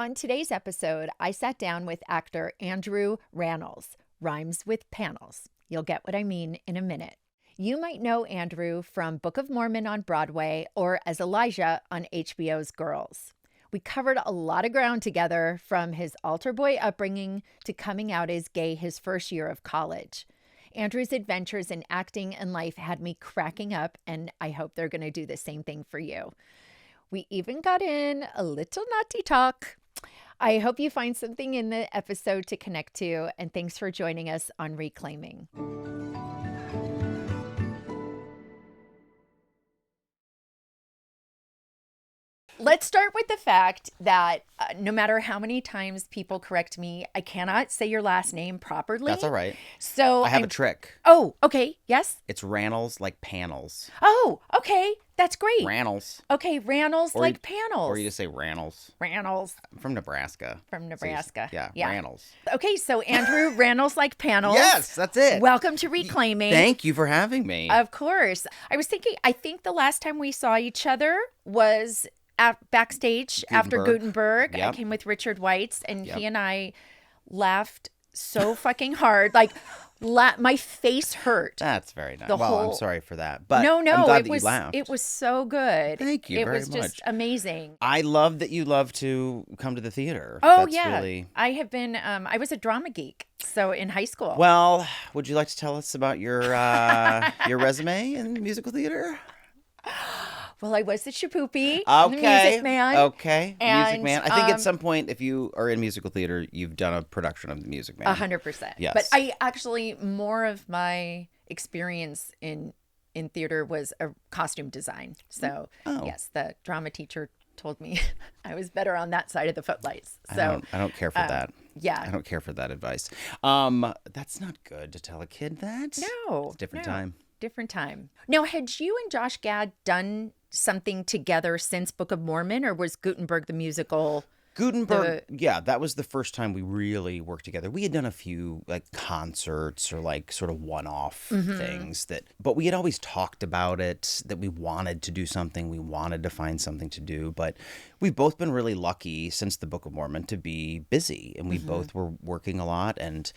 On today's episode, I sat down with actor Andrew Rannells, rhymes with panels. You'll get what I mean in a minute. You might know Andrew from Book of Mormon on Broadway or as Elijah on HBO's Girls. We covered a lot of ground together, from his altar boy upbringing to coming out as gay his first year of college. Andrew's adventures in acting and life had me cracking up, and I hope they're going to do the same thing for you. We even got in a little naughty talk. I hope you find something in the episode to connect to, and thanks for joining us on Reclaiming. Let's start with the fact that no matter how many times people correct me, I cannot say your last name properly. That's all right. So I have a trick. Oh, okay. Yes. It's Rannells like panels. Oh, okay. That's great. Rannells. Okay, Rannells Or like you- panels. Or you just say Rannells. Rannells I'm from Nebraska. from Nebraska. Yeah, Yeah. Rannells. Okay, so Andrew Rannells like panels. Yes, that's it. Welcome to Reclaiming. Thank you for having me. Of course. I was thinking, I think the last time we saw each other was backstage after Gutenberg. Yep. I came with Richard Weitz, and Yep. he and I laughed so fucking hard. Like, my face hurt. That's very nice. The Well, I'm whole- sorry for that. But No, I'm glad it that was you laughed. it was so good. Thank you It very was just much. amazing. I love that you love to come to the theater. Oh, That's yeah. Really... I have been, I was a drama geek, so in high school. Well, would you like to tell us about your your resume in musical theater? Well, I was the Shapoopy, Okay. the Music Man. Okay. Music And, Man. I think at some point, if you are in musical theater, you've done a production of the Music Man. 100%. Yes. But I actually, more of my experience in theater was a costume design. So, Oh. yes, the drama teacher told me I was better on that side of the footlights. So, I don't care for that. yeah. I don't care for that advice. That's not good to tell a kid that. No. It's a different no. time. Different time. Now, had you and Josh Gad done something together since Book of Mormon, or was Gutenberg the musical? Gutenberg, yeah, that was the first time we really worked together. We had done a few like concerts or like sort of one-off things but we had always talked about it, that we wanted to do something, we wanted to find something to do. But we've both been really lucky since the Book of Mormon to be busy, and we both were working a lot, and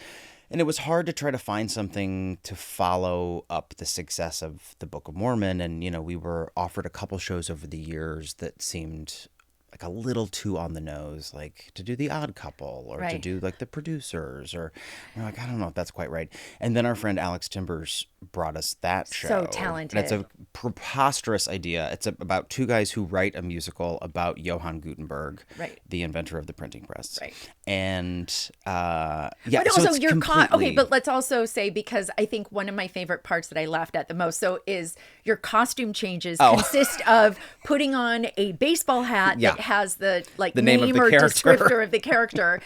it was hard to try to find something to follow up the success of the Book of Mormon. And, you know, we were offered a couple shows over the years that seemed like a little too on the nose, like to do The Odd Couple or to Right. do like The Producers, or we're like, I don't know if that's quite right. And then our friend Alex Timbers brought us that show. So talented. And it's a preposterous idea. It's about two guys who write a musical about Johann Gutenberg, Right. the inventor of the printing press. Right. And yeah, But so also it's your completely... okay, but let's also say, because I think one of my favorite parts that I laughed at the most, so is your costume changes consist of putting on a baseball hat Yeah. that has the The name of the or character. descriptor of the character,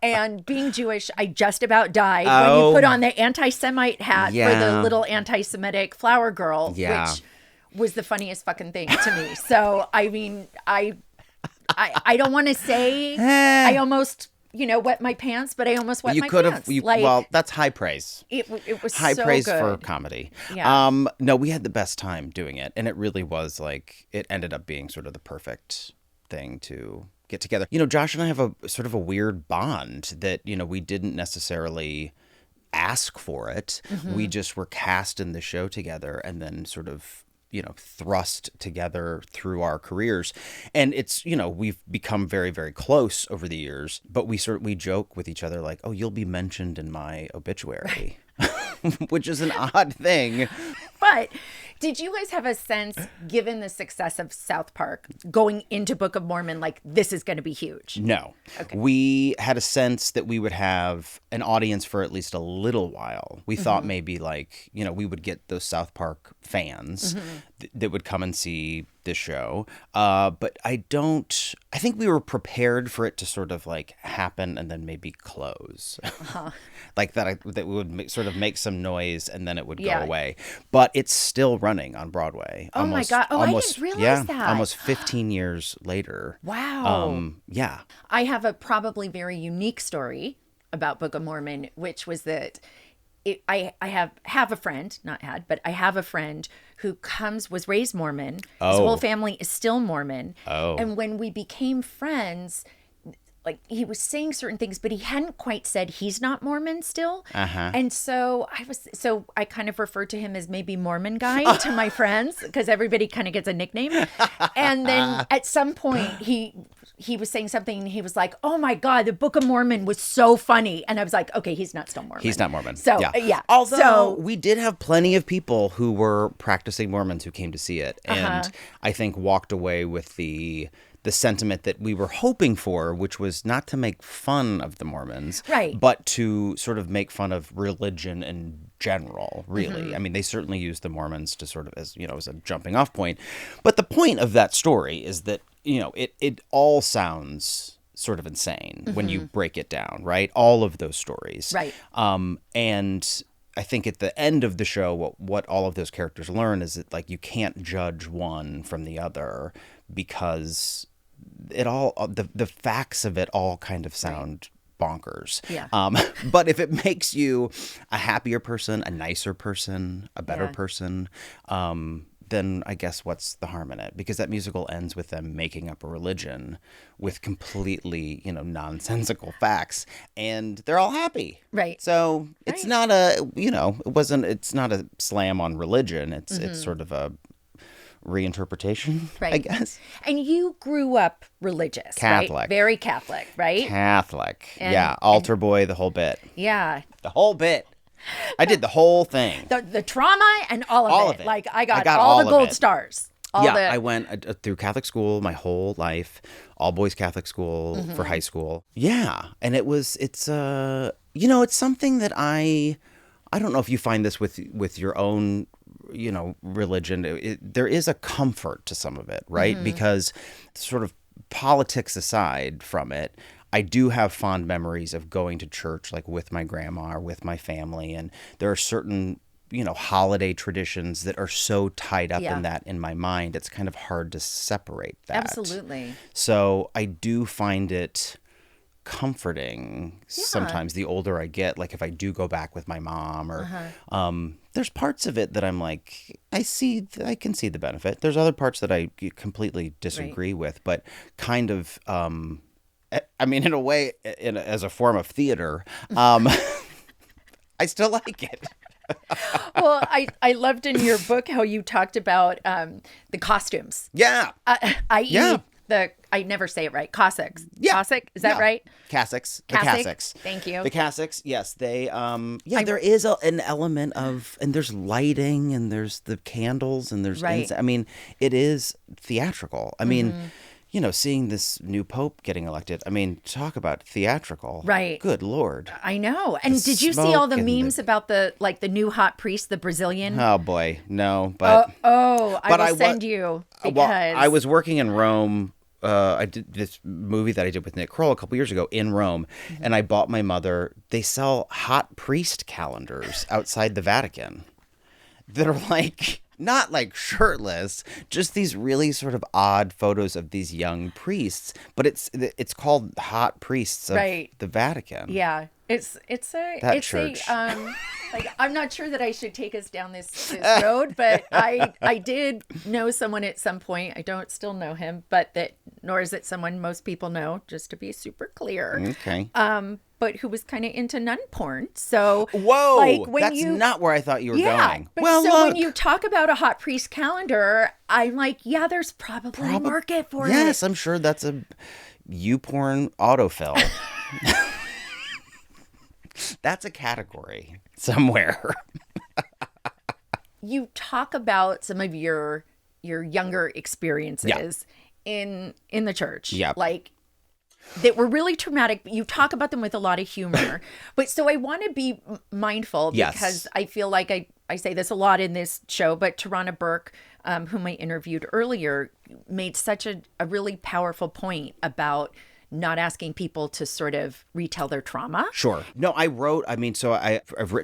and being Jewish, I just about died when Oh. you put on the anti-Semite hat for the Yeah. little anti-Semitic flower girl, Yeah. which was the funniest fucking thing to me. So I mean, I don't want to say I almost wet my pants, but I almost wet You my could pants. have, well, that's high praise. It was High so praise good. for comedy. Yeah. No, we had the best time doing it, and it really was like, it ended up being sort of the perfect thing to get together. You know, Josh and I have a sort of a weird bond that, you know, we didn't necessarily ask for it. We just were cast in the show together and then sort of, you know, thrust together through our careers. And it's, you know, we've become very, very close over the years, but we joke with each other like, oh, you'll be mentioned in my obituary, which is an odd thing. But did you guys have a sense, given the success of South Park, going into Book of Mormon, like, this is going to be huge? No. Okay. We had a sense that we would have an audience for at least a little while. We thought maybe like, you know, we would get those South Park fans that would come and see this show. But I think we were prepared for it to sort of like happen and then maybe close. Like that we would sort of make some noise and then it would go away. But it's still running on Broadway. Oh my God. Oh, I didn't realize that. Almost 15 years later. Wow. Yeah. I have a probably very unique story about Book of Mormon, which was that I have a friend, not had, but I have a friend who was raised Mormon. His whole family is still Mormon. Oh. And when we became friends, like he was saying certain things, but he hadn't quite said he's not Mormon still. Uh-huh. And so I kind of referred to him as maybe Mormon guy to my friends, because everybody kind of gets a nickname. And then at some point he was saying something, and he was like, "Oh my God, the Book of Mormon was so funny." And I was like, okay, he's not still Mormon. He's not Mormon. So yeah. Although we did have plenty of people who were practicing Mormons who came to see it, and I think walked away with the sentiment that we were hoping for, which was not to make fun of the Mormons, right, but to sort of make fun of religion in general, really. I mean, they certainly used the Mormons to sort of, as a jumping off point. But the point of that story is that, it all sounds sort of insane when you break it down, right? All of those stories. Right. And I think at the end of the show, what all of those characters learn is that, like, you can't judge one from the other, because it all, the facts of it all kind of sound bonkers. Yeah. But if it makes you a happier person, a nicer person, a better person, then I guess what's the harm in it? Because that musical ends with them making up a religion with completely, nonsensical facts, and they're all happy. Right. So it's not it's not a slam on religion. It's sort of a reinterpretation, right, I guess. And you grew up religious, Catholic. Right? Very Catholic, right? Catholic. Altar boy, the whole bit. Yeah. The whole bit. I did the whole thing. The trauma and all of it. Like, I got all the gold stars. I went through Catholic school my whole life, all boys Catholic school for high school. Yeah. And it's something that I don't know if you find this with your own, religion. There is a comfort to some of it, right? Because sort of politics aside from it, I do have fond memories of going to church, like with my grandma or with my family. And there are certain, holiday traditions that are so tied up in that in my mind, it's kind of hard to separate that. Absolutely. So I do find it comforting sometimes the older I get, like if I do go back with my mom or there's parts of it that I'm like, I can see the benefit. There's other parts that I completely disagree with, but kind of I mean, in a way, as a form of theater, I still like it. Well, I loved in your book how you talked about the costumes. Yeah. I never say it right. Cossacks. Yeah. Cossack? Is that right? Cassacks. The Cassacks. Thank you. The Cassacks, yes. They, there is an element of, and there's lighting and there's the candles and there's, I mean, it is theatrical. I mean, seeing this new pope getting elected, I mean, talk about theatrical. Right. Good Lord. I know. And did you see all the memes about the new hot priest, the Brazilian? Oh, boy. No, but. I will send you. Because... Well, I was working in Rome. I did this movie that I did with Nick Kroll a couple years ago in Rome, and I bought my mother, they sell hot priest calendars outside the Vatican that are like, not like shirtless, just these really sort of odd photos of these young priests, but it's called Hot Priests of the Vatican. Yeah. It's church. Like, I'm not sure that I should take us down this road, but I did know someone at some point. I don't still know him, nor is it someone most people know, just to be super clear. Okay. But who was kind of into nun porn. So, whoa, like, that's not where I thought you were going. But when you talk about a hot priest calendar, I'm like, yeah, there's probably a market for it. Yes, I'm sure that's a YouPorn autofill. That's a category somewhere. You talk about some of your younger experiences in the church. Yeah. Like, that were really traumatic, but you talk about them with a lot of humor. But so I want to be mindful because I feel like I say this a lot in this show, but Tarana Burke, whom I interviewed earlier, made such a really powerful point about not asking people to sort of retell their trauma. Sure. No, I've written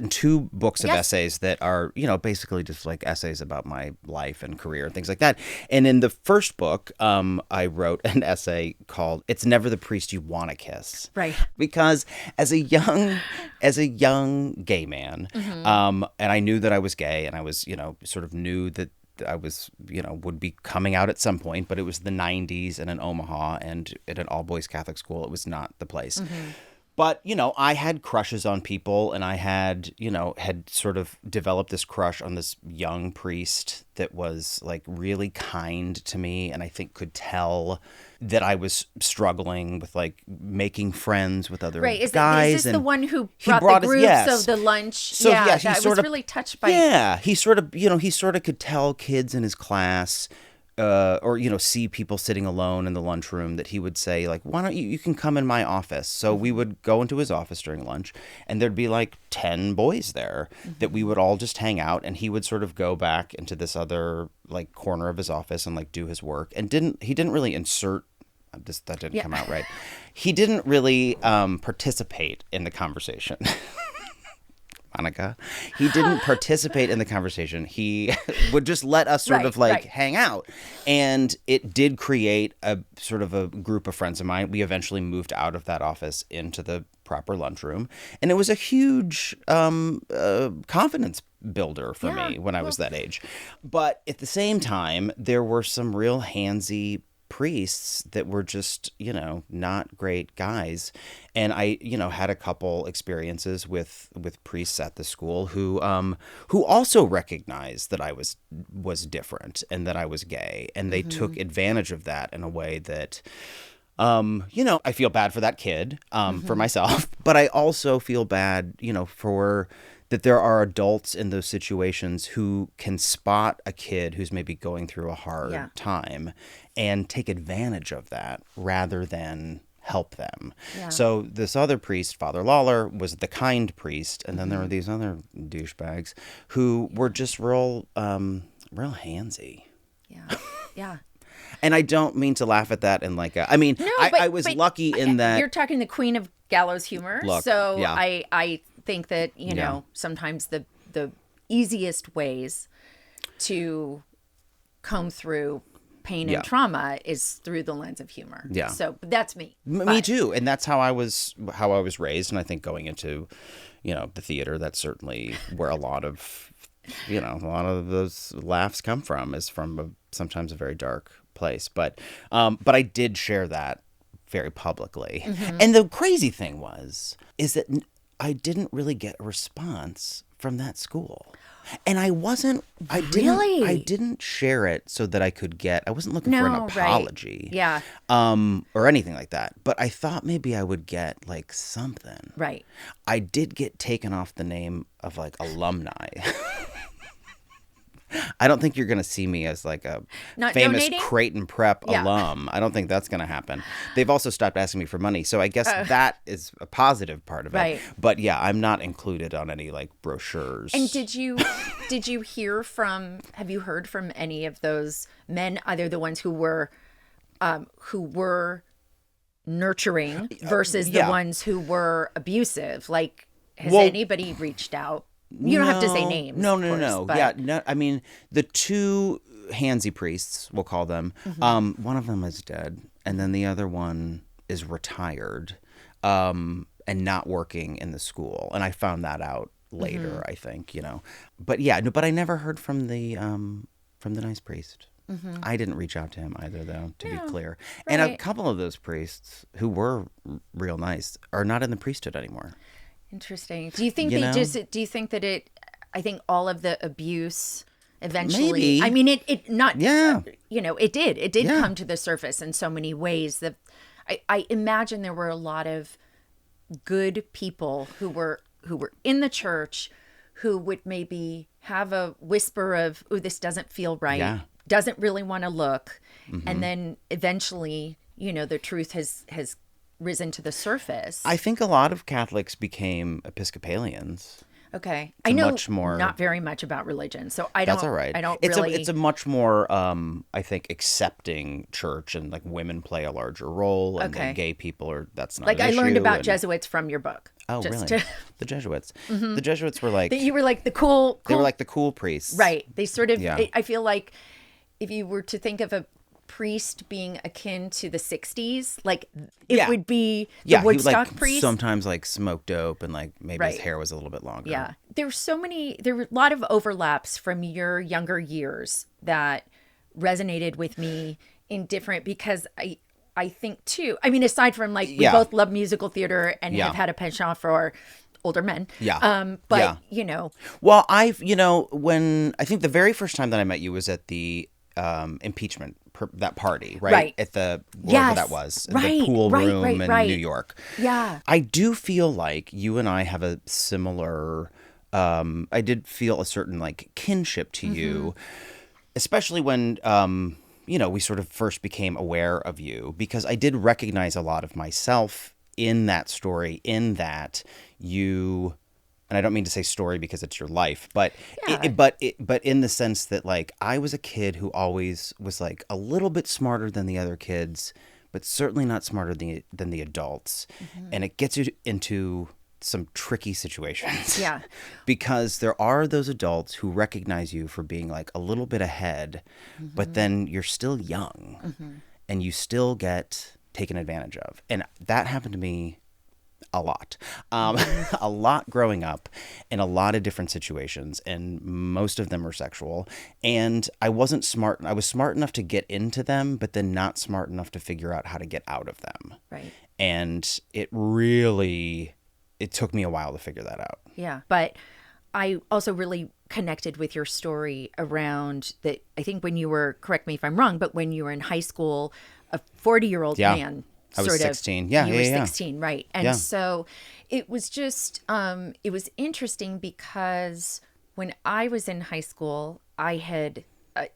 2 books of essays that are, basically just like essays about my life and career and things like that. And in the first book, I wrote an essay called "It's Never the Priest You Want to Kiss." Right. Because as a young gay man, and I knew that I was gay, and I was, sort of knew that I was, would be coming out at some point, but it was the 90s and in Omaha and at an all-boys Catholic school. It was not the place. But, I had crushes on people, and I had, had sort of developed this crush on this young priest that was like really kind to me, and I think could tell that I was struggling with like making friends with other guys. Is this the one who brought the groups of the lunch? So I was really touched by. Yeah, he sort of could tell kids in his class. Or see people sitting alone in the lunchroom, that he would say like, why don't you can come in my office. So we would go into his office during lunch, and there'd be like 10 boys there that we would all just hang out, and he would sort of go back into this other like corner of his office and like do his work, and he didn't really insert this. That didn't come out right. He didn't really participate in the conversation. Monica. He didn't participate in the conversation. He would just let us sort of hang out. And it did create a sort of a group of friends of mine. We eventually moved out of that office into the proper lunchroom. And it was a huge confidence builder for me when I was that age. But at the same time, there were some real handsy priests that were just, not great guys. And I, had a couple experiences with priests at the school who also recognized that I was different and that I was gay. And they took advantage of that in a way that, I feel bad for that kid, for myself, but I also feel bad, for that there are adults in those situations who can spot a kid who's maybe going through a hard time and take advantage of that rather than help them. Yeah. So this other priest, Father Lawler, was the kind priest. And then there were these other douchebags who were just real handsy. Yeah. Yeah. And I don't mean to laugh at that in like I was lucky in that. You're talking the queen of gallows humor. Look, so I think that, sometimes the easiest ways to comb through pain and trauma is through the lens of humor. Yeah. So that's me. Me too. And that's how I was raised. And I think going into, the theater, that's certainly where a lot of those laughs come from, is from sometimes a very dark place. But I did share that very publicly. And the crazy thing is that I didn't really get a response from that school. And I didn't share it so that I wasn't looking for an apology. Right. Yeah. Or anything like that. But I thought maybe I would get like something. Right. I did get taken off the name of like alumni. I don't think you're going to see me as like a famous donating? Creighton Prep alum. I don't think that's going to happen. They've also stopped asking me for money. So I guess that is a positive part of it. But yeah, I'm not included on any like brochures. And have you heard from any of those men, either the ones who were nurturing versus the ones who were abusive? Like, has anybody reached out? You don't have to say names. No. But... Yeah, no. I mean, the two handsy priests, we'll call them. One of them is dead, and then the other one is retired, and not working in the school. And I found that out later, I think. But yeah, but I never heard from the nice priest. I didn't reach out to him either, though, to be clear. Right. And a couple of those priests who were real nice are not in the priesthood anymore. Interesting. Do you think I think all of the abuse eventually, maybe. I mean, it did come to the surface in so many ways that I imagine there were a lot of good people who were in the church who would maybe have a whisper of, oh, this doesn't feel right, doesn't really want to look. And then eventually, the truth has risen to the surface. I think a lot of Catholics became Episcopalians. Okay. I know not very much about religion, so I don't. That's all right. It's a much more, I think, accepting church, and like women play a larger role, and then gay people that's not like an I issue, learned about Jesuits from your book. Oh, really? The Jesuits. The Jesuits were like you were like the cool. They were like the cool priests, right? They sort of. I feel like if you were to think of a priest being akin to the 60s. Like it would be the he Woodstock would, priest. sometimes like smoke dope and like maybe his Right. hair was a little bit longer. Yeah. There were a lot of overlaps from your younger years that resonated with me in different, because I think too, I mean, aside from like, we both love musical theater and have had a penchant for older men. Yeah. But Well, when I think the very first time that I met you was at the impeachment, that party, right? Right. At the, wherever that was, the pool room in New York. Yeah. I do feel like you and I have a similar, I did feel a certain like kinship to you, especially when, we sort of first became aware of you, because I did recognize a lot of myself in that story, in that you, and I don't mean to say story because it's your life, but but in the sense that like I was a kid who always was like a little bit smarter than the other kids, but certainly not smarter than the adults, and it gets you into some tricky situations. Yeah. Because there are those adults who recognize you for being like a little bit ahead, but then you're still young and you still get taken advantage of. And that happened to me a lot. A lot growing up in a lot of different situations, and most of them were sexual. And I wasn't smart. I was smart enough to get into them, but then not smart enough to figure out how to get out of them. Right. And it took me a while to figure that out. Yeah. But I also really connected with your story around that. I think when you were, correct me if I'm wrong, but when you were in high school, a 40-year-old man. I was 16. Yeah, you were yeah. 16, right? And so it was just, it was interesting because when I was in high school, I had,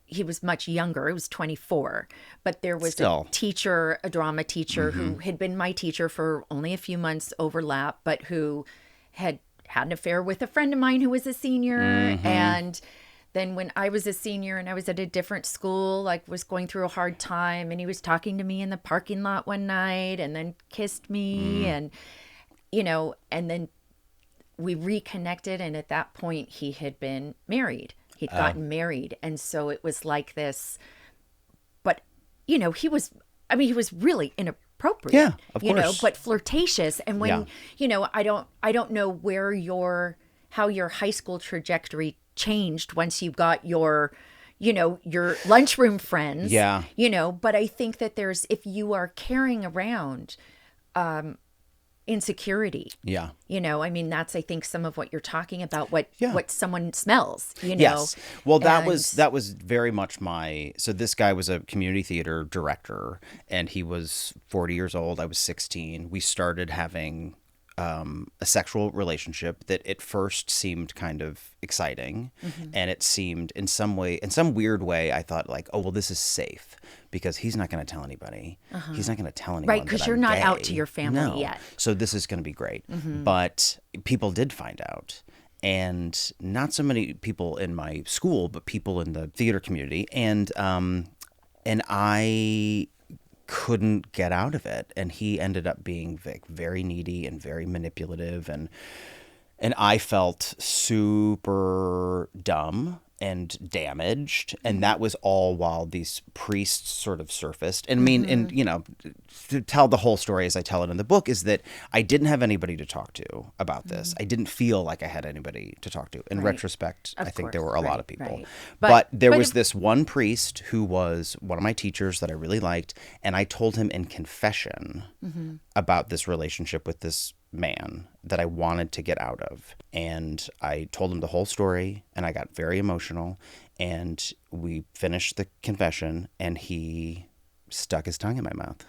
he was much younger. It was 24, but there was a teacher, a drama teacher who had been my teacher for only a few months overlap, but who had an affair with a friend of mine who was a senior. And then when I was a senior and I was at a different school, like was going through a hard time, and he was talking to me in the parking lot one night and then kissed me and then we reconnected. And at that point he had been married. He'd gotten married. And so it was like this, but he was really inappropriate. Yeah, of course. But flirtatious. And when, I don't know how your high school trajectory changed once you got your lunchroom friends. Yeah. But I think that if you are carrying around insecurity. Yeah. That's, I think, some of what you're talking about, what someone smells, Yes. Well, that was very much so this guy was a community theater director, and he was 40 years old. I was 16. We started having a sexual relationship that at first seemed kind of exciting, and it seemed in some weird way, I thought like, oh, well, this is safe because he's not going to tell anybody. He's not going to tell anyone. Right, because you're not out to your family yet. So this is going to be great. But people did find out. And not so many people in my school, but people in the theater community. And I couldn't get out of it, and he ended up being very needy and very manipulative, and I felt super dumb and damaged, and that was all while these priests sort of surfaced. And I mean, and to tell the whole story as I tell it in the book is that I didn't have anybody to talk to about this. I didn't feel like I had anybody to talk to. In retrospect, I think there were a lot of people. Right. But there was this one priest who was one of my teachers that I really liked, and I told him in confession about this relationship with this man that I wanted to get out of. And I told him the whole story, and I got very emotional, and we finished the confession, and he stuck his tongue in my mouth.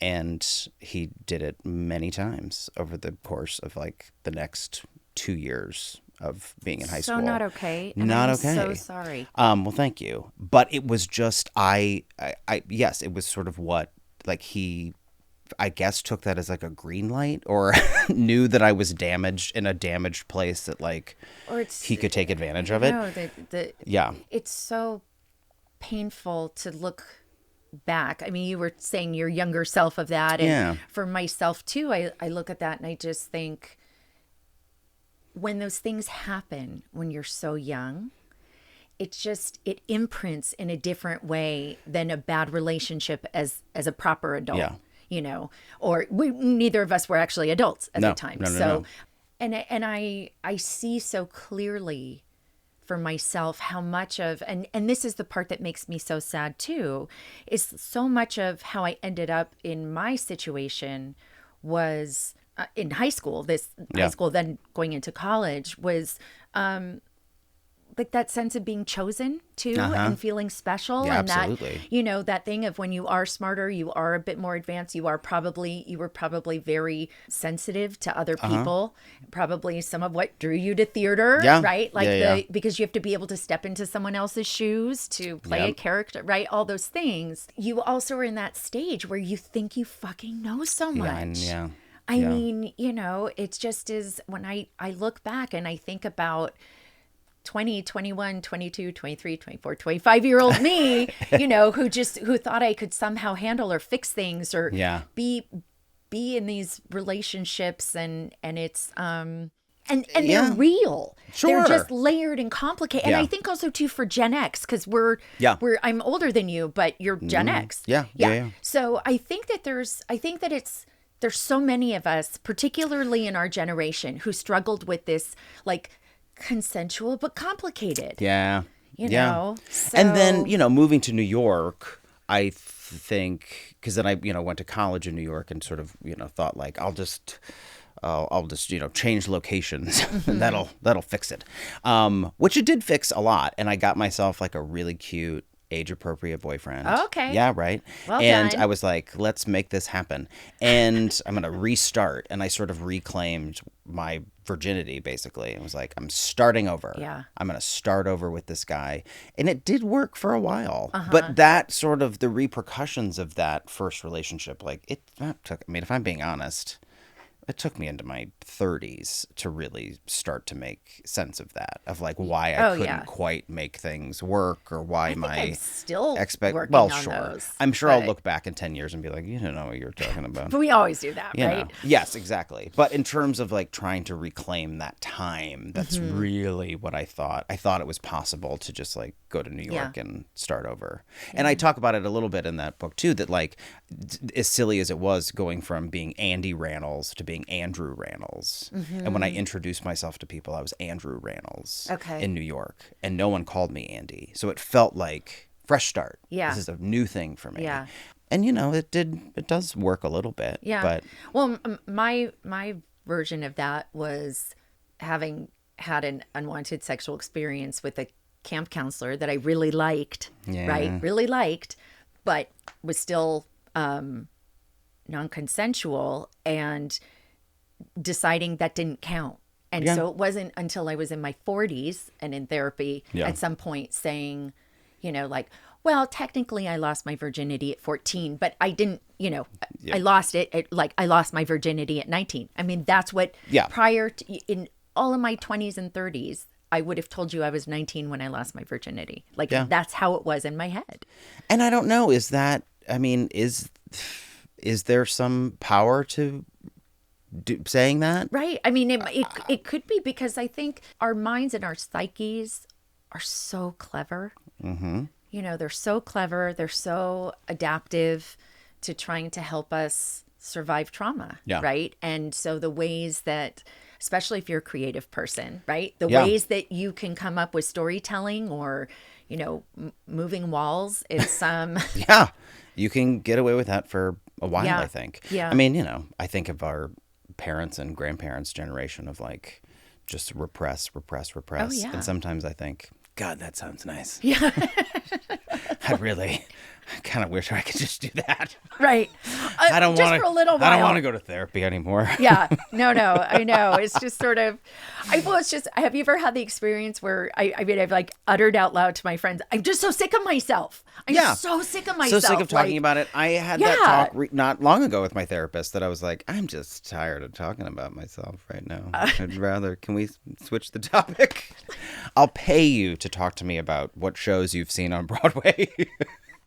And he did it many times over the course of like the next 2 years of being in high school. So not okay. And not I'm okay. so sorry. Well, thank you. But it was just, yes, it was sort of what, like he, I guess, took that as like a green light, or knew that I was damaged in a damaged place that like he could take advantage of it. No, Yeah. It's so painful to look back. I mean, you were saying your younger self of that. And for myself too, I look at that and I just think, when those things happen when you're so young, it imprints in a different way than a bad relationship as a proper adult. Yeah. You know, or neither of us were actually adults at the time. No. And I see so clearly for myself how much of, and this is the part that makes me so sad too, is so much of how I ended up in my situation was in high school, high school, then going into college was, like that sense of being chosen too, and feeling special. Yeah, and absolutely. that, you know, that thing of when you are smarter, you are a bit more advanced, you were probably very sensitive to other people, probably some of what drew you to theater, right? Like because you have to be able to step into someone else's shoes to play a character, right? All those things. You also are in that stage where you think you fucking know so much. I mean, you know, it's just is when I look back and I think about 20, 21, 22, 23, 24, 25-year-old me, you know, who thought I could somehow handle or fix things or be in these relationships and it's and they're real. They're just layered and complicated. And I think also too for Gen X, because I'm older than you, but you're Gen X. Yeah. So I think that there's so many of us, particularly in our generation, who struggled with this like consensual but complicated. You know. So... And then, you know, moving to New York, I think, because then I, you know, went to college in New York and sort of, you know, thought like I'll just you know, change locations and that'll fix it. Which it did fix a lot, and I got myself like a really cute age-appropriate boyfriend. Okay. Yeah, right. Well and done. I was like, let's make this happen. And I'm going to restart. And I sort of reclaimed my virginity, basically. It was like, I'm starting over. Yeah. I'm going to start over with this guy. And it did work for a while. But that sort of, the repercussions of that first relationship, like, it took, I mean, if I'm being honest, it took me into my 30s to really start to make sense of that, of like why I couldn't quite make things work, or why I'm still working well, on sure. those, I'm sure I'll look back in 10 years and be like, you don't know what you're talking about. But we always do that, you right? know. Yes, exactly. But in terms of like trying to reclaim that time, that's really what I thought. I thought it was possible to just like go to New York and start over. And I talk about it a little bit in that book too, that like as silly as it was going from being Andy Rannells to being Andrew Rannells. And when I introduced myself to people, I was Andrew Rannells in New York, and no one called me Andy. So it felt like fresh start. Yeah. This is a new thing for me. Yeah. And you know, it does work a little bit. Yeah. But well, my version of that was having had an unwanted sexual experience with a camp counselor that I really liked, right? Really liked, but was still non-consensual, and deciding that didn't count. And so it wasn't until I was in my 40s and in therapy at some point saying, you know, like, well, technically I lost my virginity at 14, but I didn't, you know, I lost it at, like, I lost my virginity at 19. I mean, that's what prior to, in all of my 20s and 30s, I would have told you I was 19 when I lost my virginity. Like, that's how it was in my head. And I don't know, is that, I mean, is there some power to saying that? Right. I mean, it could be, because I think our minds and our psyches are so clever. You know, they're so clever. They're so adaptive to trying to help us survive trauma. Right. And so the ways that, especially if you're a creative person, right? The ways that you can come up with storytelling or, you know, moving walls, it's you can get away with that for a while, I think. I mean, you know, I think of our parents and grandparents' generation of like just repress. And sometimes I think, God, that sounds nice. I really kind of wish I could just do that. Right. I don't want to. For a little while. I don't want to go to therapy anymore. No, I know. It's just sort of, it's just, have you ever had the experience where I mean, I've like uttered out loud to my friends, I'm just so sick of myself. I'm so sick of myself. So sick of talking about it. I had that talk not long ago with my therapist that I was like, I'm just tired of talking about myself right now. I'd rather, can we switch the topic? I'll pay you to talk to me about what shows you've seen on Broadway.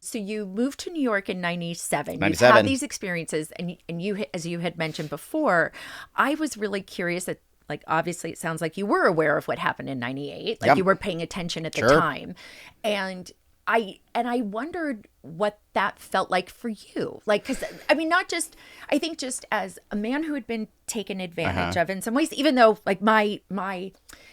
So you moved to New York in 97. 97. You've had these experiences, and you, as you had mentioned before, I was really curious at like, obviously it sounds like you were aware of what happened in 98. Like Yep. you were paying attention at the Sure. time. And I wondered what that felt like for you. Like, because I mean, not just, I think just as a man who had been taken advantage of in some ways, even though like my,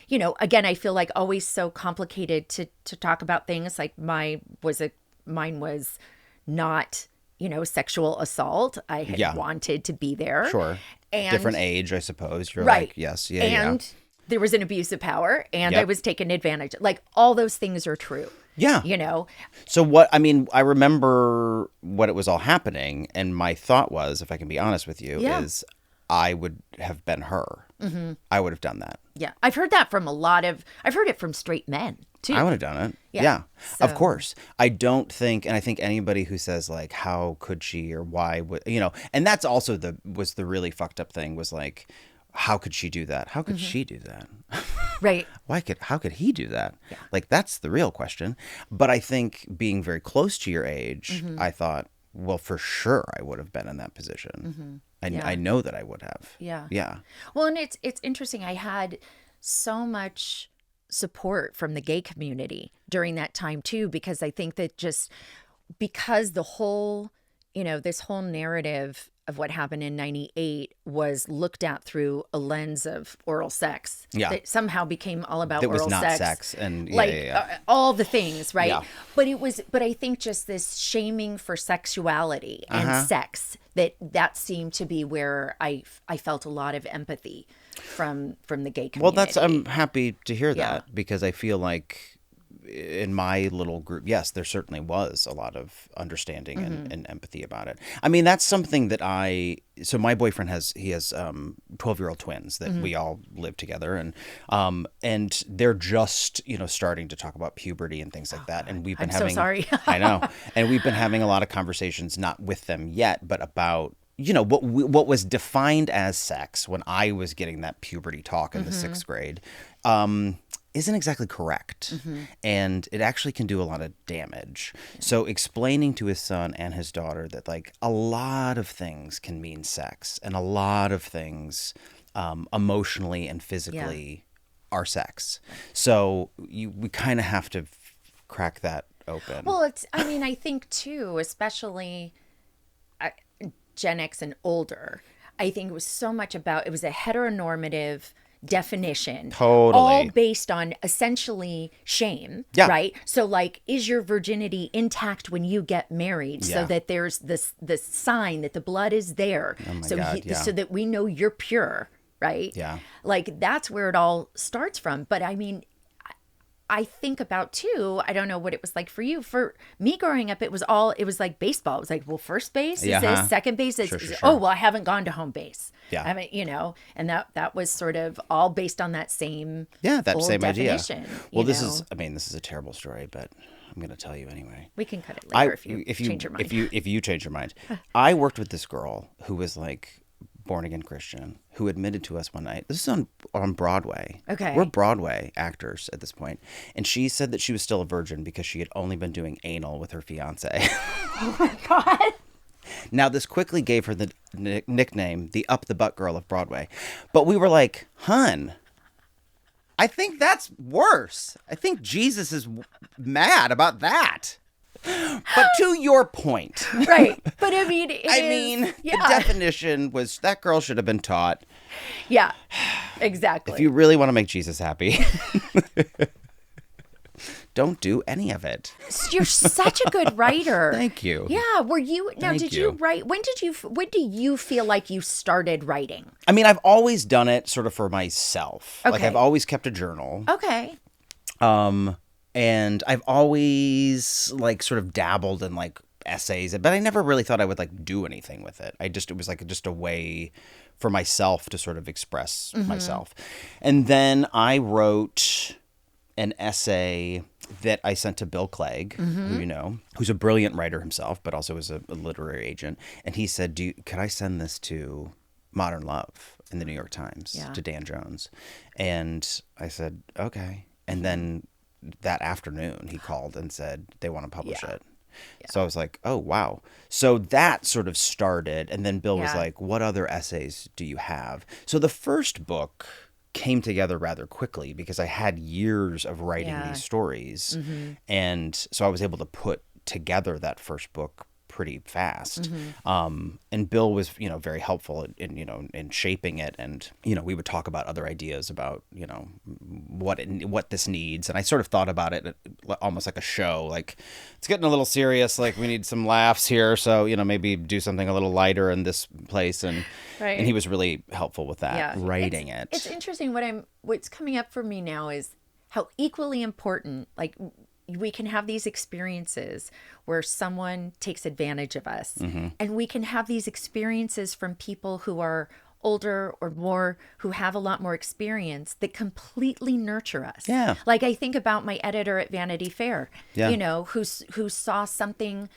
you know, again, I feel like always so complicated to talk about things. Like mine was not, you know, sexual assault. I had wanted to be there. Sure. And Different age, I suppose. You're right. like, yes. Yeah. And there was an abuse of power and Yep. I was taken advantage of. Like all those things are true. Yeah. You know? So what, I mean, I remember what it was all happening. And my thought was, if I can be honest with you, is I would have been her. Mm-hmm. I would have done that. Yeah. I've heard that from I've heard it from straight men too. I would have done it. Yeah. Of course. I don't think, and I think anybody who says like, how could she or why would, you know, and that's also was the really fucked up thing was like, how could she do that? How could she do that? Right. How could he do that? Yeah. Like, that's the real question. But I think being very close to your age, I thought, well, for sure I would have been in that position. I know that I would have. Yeah. Yeah. Well, and it's interesting. I had so much support from the gay community during that time too, because I think that because the whole, you know, this whole narrative of what happened in 98 was looked at through a lens of oral sex. Yeah. That somehow became all about That was oral not sex. and Like all the things, right? Yeah. But I think just this shaming for sexuality and sex, that seemed to be where I felt a lot of empathy from the gay community. Well, I'm happy to hear that because I feel like in my little group, yes, there certainly was a lot of understanding and empathy about it. I mean, that's something that so my boyfriend has 12-year-old twins that we all live together and they're just, you know, starting to talk about puberty and things like that. And we've been having, so sorry. I know. And we've been having a lot of conversations, not with them yet, but about, you know, what was defined as sex when I was getting that puberty talk in the 6th grade, isn't exactly correct. And it actually can do a lot of damage. So explaining to his son and his daughter that like a lot of things can mean sex and a lot of things emotionally and physically are sex. So we kind of have to crack that open. Well, I mean, I think too, especially Gen X and older, I think it was so much about, it was a heteronormative definition. Totally. All based on essentially shame, right? So like, is your virginity intact when you get married so that there's this sign that the blood is there so that we know you're pure, right? Yeah. Like that's where it all starts from. But I mean, I think about too, I don't know what it was like for you. For me growing up, it was like baseball. It was like, well, first base is this, second base is, Sure. oh, well, I haven't gone to home base. Yeah. I haven't, you know, and that was sort of all based on that same same idea. Well, this is a terrible story, but I'm going to tell you anyway. We can cut it later if you change your mind. If you change your mind. I worked with this girl who was like born again Christian who admitted to us one night. This is on Broadway. Okay. We're Broadway actors at this point. And she said that she was still a virgin because she had only been doing anal with her fiance. Oh my God. Now, this quickly gave her the nickname, the up the butt girl of Broadway. But we were like, hun, I think that's worse. I think Jesus is mad about that. But to your point. Right. But I mean, the definition was that girl should have been taught. Yeah, exactly. If you really want to make Jesus happy, don't do any of it. You're such a good writer. Thank you. Yeah. Were you, now did you write, when do you feel like you started writing? I mean, I've always done it sort of for myself. Okay. Like I've always kept a journal. Okay. And I've always like sort of dabbled in like essays, but I never really thought I would like do anything with it. It was like just a way for myself to sort of express myself. And then I wrote an essay that I sent to Bill Clegg, who you know, who's a brilliant writer himself, but also is a literary agent. And he said, could I send this to Modern Love in the New York Times, to Dan Jones? And I said, okay. And then that afternoon he called and said they want to publish it. Yeah. So I was like, oh, wow. So that sort of started. And then Bill was like, what other essays do you have? So the first book came together rather quickly because I had years of writing these stories. And so I was able to put together that first book pretty fast. And Bill was, very helpful in shaping it. And, we would talk about other ideas about, what this needs. And I sort of thought about it almost like a show, like it's getting a little serious. Like we need some laughs here. So, maybe do something a little lighter in this place. And he was really helpful with that, writing it. It's interesting. What's coming up for me now is how equally important, like, we can have these experiences where someone takes advantage of us, and we can have these experiences from people who are older or more, who have a lot more experience, that completely nurture us. Yeah. Like I think about my editor at Vanity Fair, Yeah. who saw something,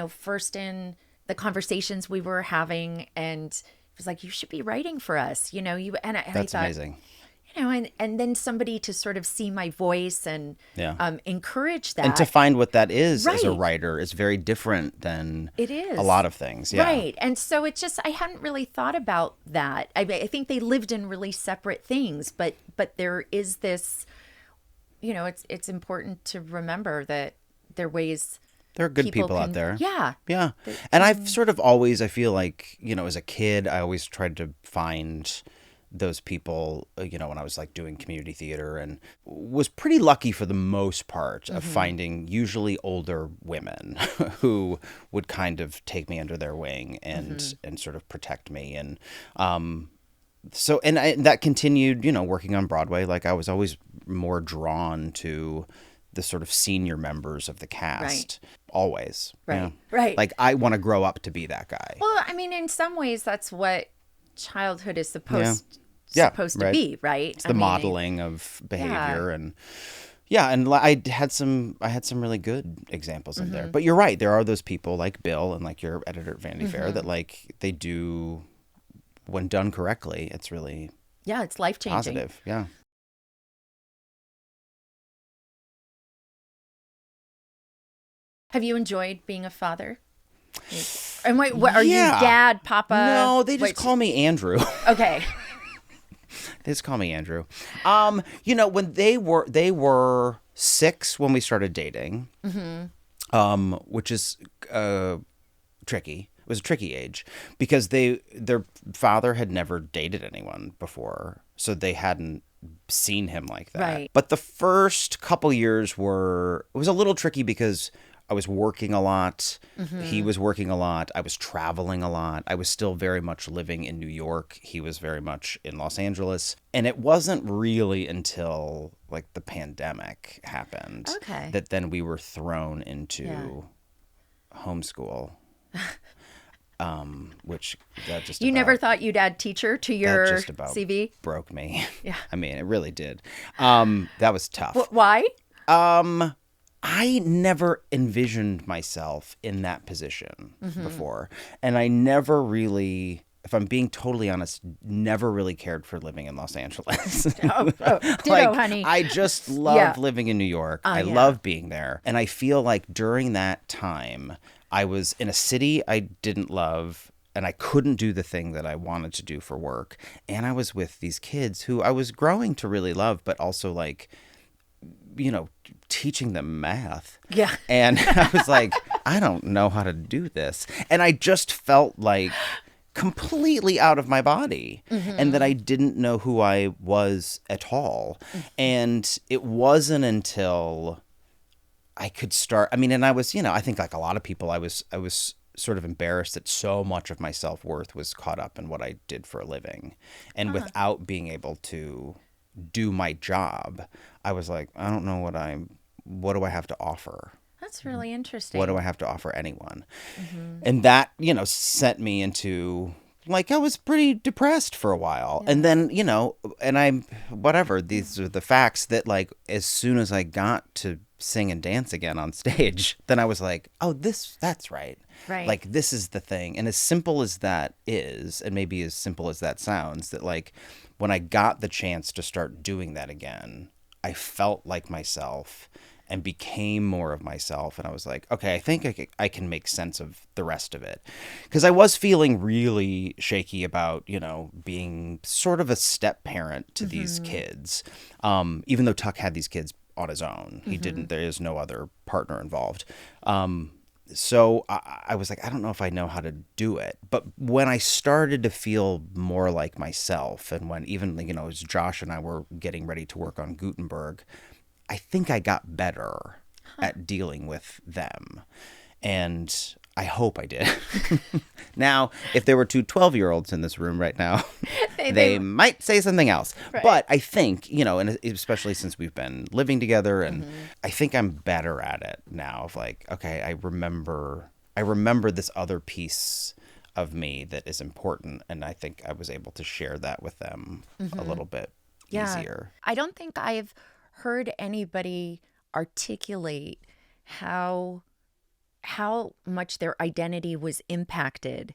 first in the conversations we were having, and was like, you should be writing for us, and I That's thought, amazing. and then somebody to sort of see my voice and encourage that. And to find what that is as a Right. wrthere is very different than It is. a lot of things. Yeah. Right. And so it's just, I hadn't really thought about that. I think they lived in really separate things, but there is this, it's important to remember that there are ways. There are good people out there. Yeah. Yeah. And I've sort of always, I feel like, as a kid, I always tried to find those people, when I was like doing community theater, and was pretty lucky for the most part of finding usually older women who would kind of take me under their wing and sort of protect me. And so, and that continued, working on Broadway. Like I was always more drawn to the sort of senior members of the cast. Always. Right. Yeah. Right. Like I want to grow up to be that guy. Well, I mean, in some ways, that's what childhood is supposed Yeah, to right. be, right? It's the modeling of behavior. And I had some really good examples in there. But you're right, there are those people like Bill and like your editor at Vanity Fair that like they do, when done correctly, it's really it's life-changing. positive. Yeah. Have you enjoyed being a father? And wait, what, are you dad, papa? No, they just call me Andrew. Okay. They just call me Andrew. When they were 6 when we started dating, which is tricky. It was a tricky age because their father had never dated anyone before, so they hadn't seen him like that. Right. But the first couple years it was a little tricky because I was working a lot. He was working a lot. I was traveling a lot. I was still very much living in New York. He was very much in Los Angeles. And it wasn't really until like the pandemic happened that then we were thrown into homeschool. Which that just You never thought you'd add teacher to your that just about CV? broke me. Yeah. I mean, it really did. That was tough. Why? I never envisioned myself in that position before. And I never really, if I'm being totally honest, never really cared for living in Los Angeles. Ditto, honey. I just love living in New York. I love being there. And I feel like during that time, I was in a city I didn't love, and I couldn't do the thing that I wanted to do for work. And I was with these kids who I was growing to really love, but also like, teaching them math. Yeah. And I was like, I don't know how to do this. And I just felt like completely out of my body and that I didn't know who I was at all. And it wasn't until I could start, and I was, I think like a lot of people, I was sort of embarrassed that so much of my self-worth was caught up in what I did for a living. And without being able to do my job, I was like, I don't know what do I have to offer? That's really interesting. What do I have to offer anyone? And that, sent me into, like, I was pretty depressed for a while. And then, these are the facts that, like, as soon as I got to sing and dance again on stage, then I was like, oh, that's right. Right. Like, this is the thing. And as simple as that is, and maybe as simple as that sounds, that, like, when I got the chance to start doing that again, I felt like myself. and became more of myself. And I was like, okay, I think I can make sense of the rest of it. Because I was feeling really shaky about, being sort of a step parent to these kids. Even though Tuck had these kids on his own, he didn't, there is no other partner involved. So I was like, I don't know if I know how to do it. But when I started to feel more like myself, and when even, as Josh and I were getting ready to work on Gutenberg, I think I got better at dealing with them. And I hope I did. Now, if there were two 12-year-olds in this room right now, they might say something else. Right. But I think, and especially since we've been living together, and I think I'm better at it now of like, okay, I remember this other piece of me that is important. And I think I was able to share that with them a little bit easier. I don't think I've heard anybody articulate how much their identity was impacted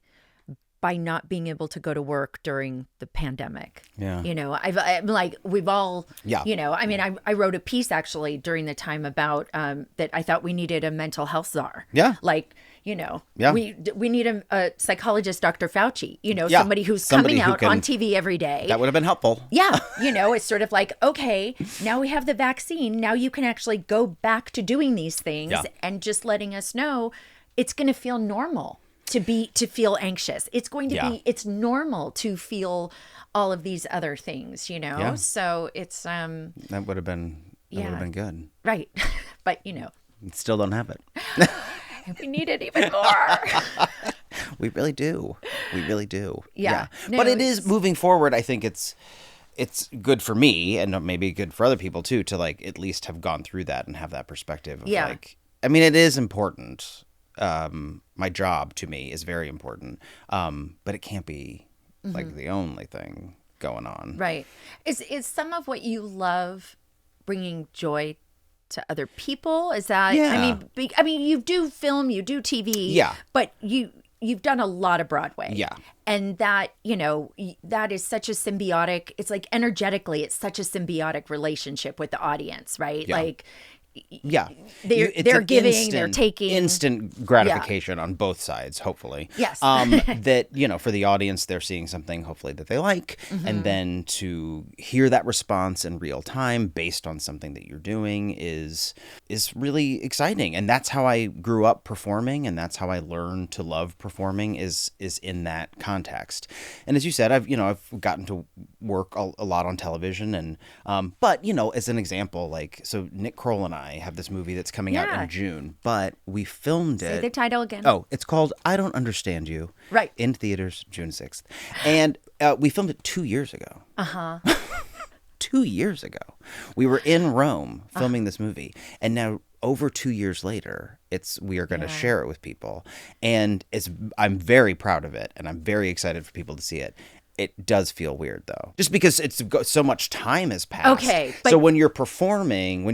by not being able to go to work during the pandemic. Yeah. I'm like, we've all, I mean, I wrote a piece actually during the time about that I thought we needed a mental health czar. Yeah. Like, we need a psychologist, Dr. Fauci, somebody who's coming out on TV every day. That would have been helpful. Yeah. It's sort of like, okay, now we have the vaccine. Now you can actually go back to doing these things and just letting us know it's going to feel normal to feel anxious. It's going to be, it's normal to feel all of these other things, Yeah. So it's, that would have been good. Right. But, Still don't have it. We need it even more. We really do. We really do. Yeah. No, but it is moving forward. I think it's good for me, and maybe good for other people too, to like at least have gone through that and have that perspective of like, I mean, it is important. My job to me is very important. But it can't be like the only thing going on. Right. Is some of what you love bringing joy to other people? Is that, I mean, you do film, you do TV, but you've done a lot of Broadway. Yeah. And that, that is such a symbiotic, it's like energetically, it's such a symbiotic relationship with the audience, right? Yeah. Like, they're giving, they're taking. Instant gratification on both sides, hopefully. Yes. That, for the audience, they're seeing something, hopefully, that they like. And then to hear that response in real time based on something that you're doing is really exciting. And that's how I grew up performing. And that's how I learned to love performing is in that context. And as you said, I've gotten to work a lot on television. And, but, as an example, like, so Nick Kroll and I have this movie that's coming out in June, but we filmed it. Say the title again. Oh, it's called I Don't Understand You. Right. In theaters, June 6th. And we filmed it 2 years ago. 2 years ago. We were in Rome filming this movie. And now over 2 years later, we are going to share it with people. And I'm very proud of it. And I'm very excited for people to see it. It does feel weird, though, just because so much time has passed. Okay. So when you're performing,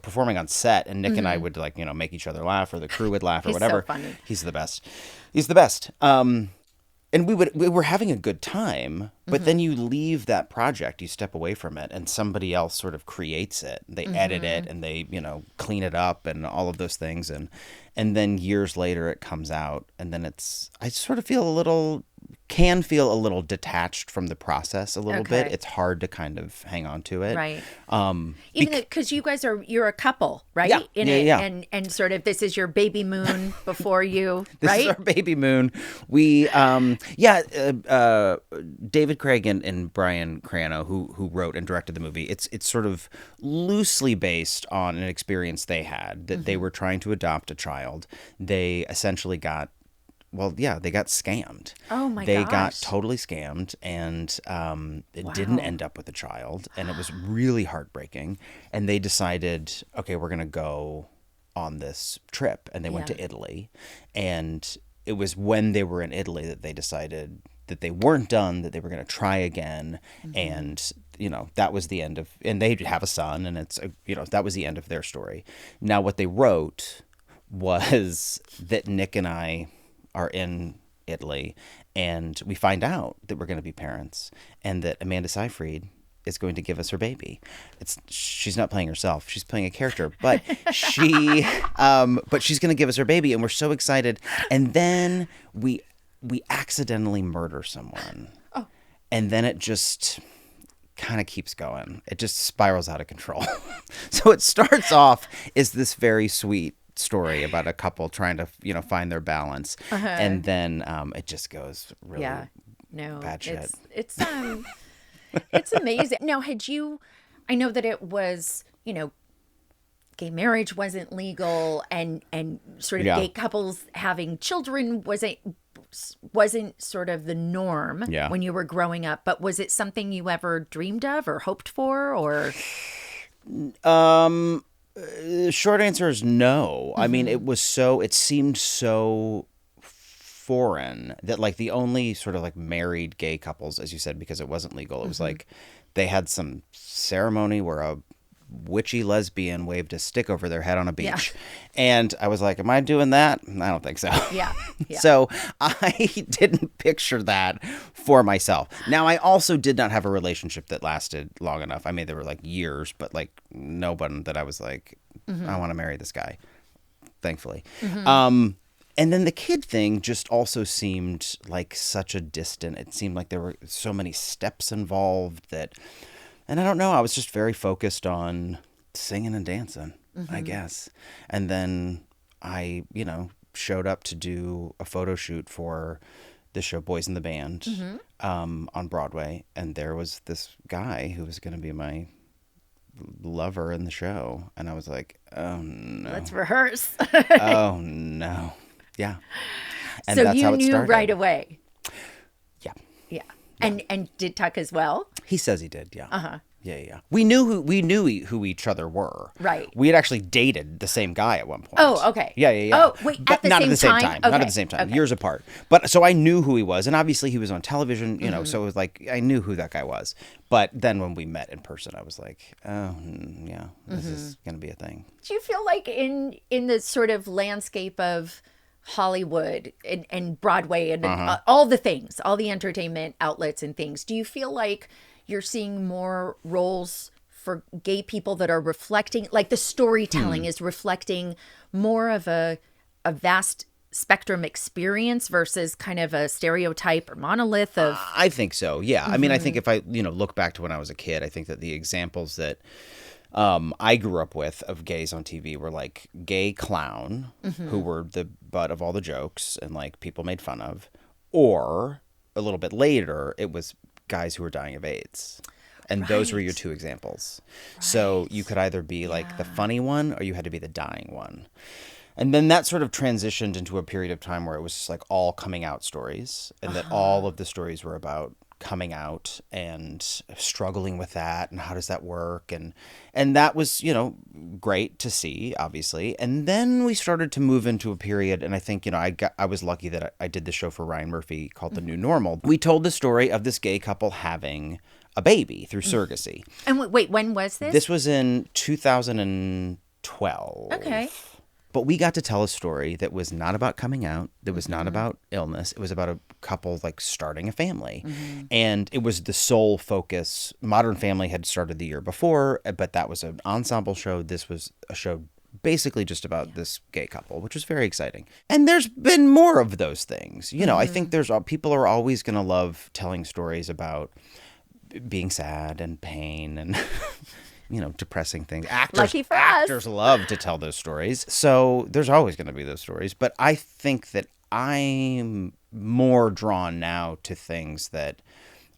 performing on set, and Nick and I would make each other laugh, or the crew would laugh, or whatever. So funny. He's the best. He's the best. And we were having a good time, but then you leave that project, you step away from it, and somebody else sort of creates it. They edit it, and they clean it up, and all of those things, and then years later it comes out, and then I sort of can feel a little detached from the process a little bit. It's hard to kind of hang on to it. Right. Even because you guys you're a couple, right? Yeah. And sort of this is your baby moon before you, this right? This is our baby moon. We, David Craig and Brian Crano, who wrote and directed the movie, it's sort of loosely based on an experience they had, that they were trying to adopt a child. They essentially got scammed. Oh my gosh. They got totally scammed, and it didn't end up with a child, and it was really heartbreaking. And they decided, okay, we're going to go on this trip, and they went to Italy. And it was when they were in Italy that they decided that they weren't done, that they were going to try again. And, that was the end of, and they have a son, and it's, that was the end of their story. Now, what they wrote was that Nick and I are in Italy, and we find out that we're going to be parents, and that Amanda Seyfried is going to give us her baby. She's not playing herself. She's playing a character, but she's going to give us her baby, and we're so excited. And then we accidentally murder someone. Oh. And then it just kind of keeps going. It just spirals out of control. So it starts off as this very sweet story about a couple trying to, find their balance. And then it just goes really bad shit. It's amazing. Now, I know that it was, gay marriage wasn't legal and sort of gay couples having children wasn't sort of the norm when you were growing up, but was it something you ever dreamed of or hoped for, or? Short answer is no. I mean, it seemed so foreign that like the only sort of like married gay couples, as you said, because it wasn't legal, it was like they had some ceremony where a witchy lesbian waved a stick over their head on a beach. And I was like, am I doing that? I don't think so. Yeah. So I didn't picture that for myself. Now, I also did not have a relationship that lasted long enough. I mean, there were like years, but like no one that I was like, I want to marry this guy, thankfully. And then the kid thing just also seemed like such a distant, it seemed like there were so many steps involved that, and I don't know, I was just very focused on singing and dancing, I guess. And then I, showed up to do a photo shoot for the show Boys in the Band on Broadway. And there was this guy who was going to be my lover in the show. And I was like, oh no. Let's rehearse. Oh no. Yeah. And so that's you how it knew started. Right away. Yeah. And did Tuck as well? He says he did. Yeah. Yeah. We knew who each other were. Right. We had actually dated the same guy at one point. Oh, okay. Yeah. Oh, wait, but not at the same time. Okay. Not at the same time. Okay. Years apart. But so I knew who he was, and obviously he was on television. So it was like I knew who that guy was. But then when we met in person, I was like, oh yeah, this is gonna be a thing. Do you feel like in the sort of landscape of Hollywood and Broadway and all the things, all the entertainment outlets and things, do you feel like you're seeing more roles for gay people that are reflecting, like the storytelling is reflecting more of a vast spectrum experience versus kind of a stereotype or monolith of? I think so. Yeah. I mean, I think if I, look back to when I was a kid, I think that the examples that I grew up with of gays on TV were like gay clown who were the butt of all the jokes and like people made fun of, or a little bit later, it was guys who were dying of AIDS. And those were your two examples. Right. So you could either be like the funny one or you had to be the dying one. And then that sort of transitioned into a period of time where it was just like all coming out stories, and that all of the stories were about coming out and struggling with that and how does that work, and that was great to see, obviously. And then we started to move into a period, and I think I was lucky that I did the show for Ryan Murphy called The New Normal. We told the story of this gay couple having a baby through surrogacy. And wait, when was this? This was in 2012. Okay. But we got to tell a story that was not about coming out, that was not about illness. It was about a couple like starting a family. And it was the sole focus. Modern Family had started the year before, but that was an ensemble show. This was a show basically just about this gay couple, which was very exciting. And there's been more of those things. I think people are always going to love telling stories about being sad and pain and depressing things. Actors love to tell those stories. So there's always going to be those stories. But I think that I'm more drawn now to things that,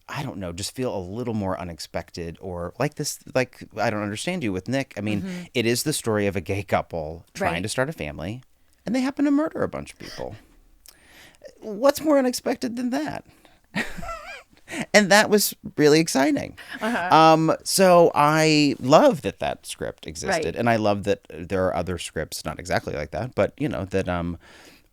I don't know, just feel a little more unexpected, or like this, like I Don't Understand You with Nick. I mean, it is the story of a gay couple trying to start a family, and they happen to murder a bunch of people. What's more unexpected than that? And that was really exciting. So I love that script existed. And I love that there are other scripts, not exactly like that, but, that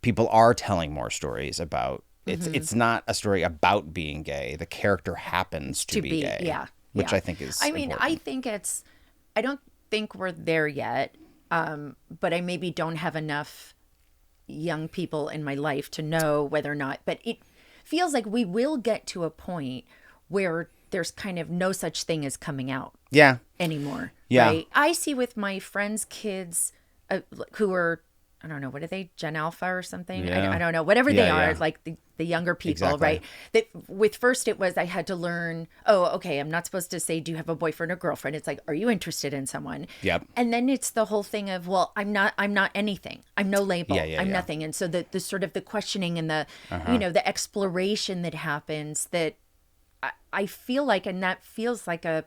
people are telling more stories about. It's not a story about being gay. The character happens to be gay. Yeah. Which I think is important. I think I don't think we're there yet, but I maybe don't have enough young people in my life to know whether or not, but it feels like we will get to a point where there's kind of no such thing as coming out Yeah. anymore. Yeah. Right? I see with my friends' kids who are, I don't know, what are they, Gen Alpha or something? Yeah. I don't know, whatever Yeah, they are, yeah. like the younger people, Exactly. right? That with first it was I had to learn, oh, okay, I'm not supposed to say, do you have a boyfriend or girlfriend? It's like, are you interested in someone? Yep. And then it's the whole thing of, well, I'm not anything. I'm no label. Yeah, yeah, I'm yeah. nothing. And so the sort of the questioning and the, the exploration that happens that I feel like, and that feels like a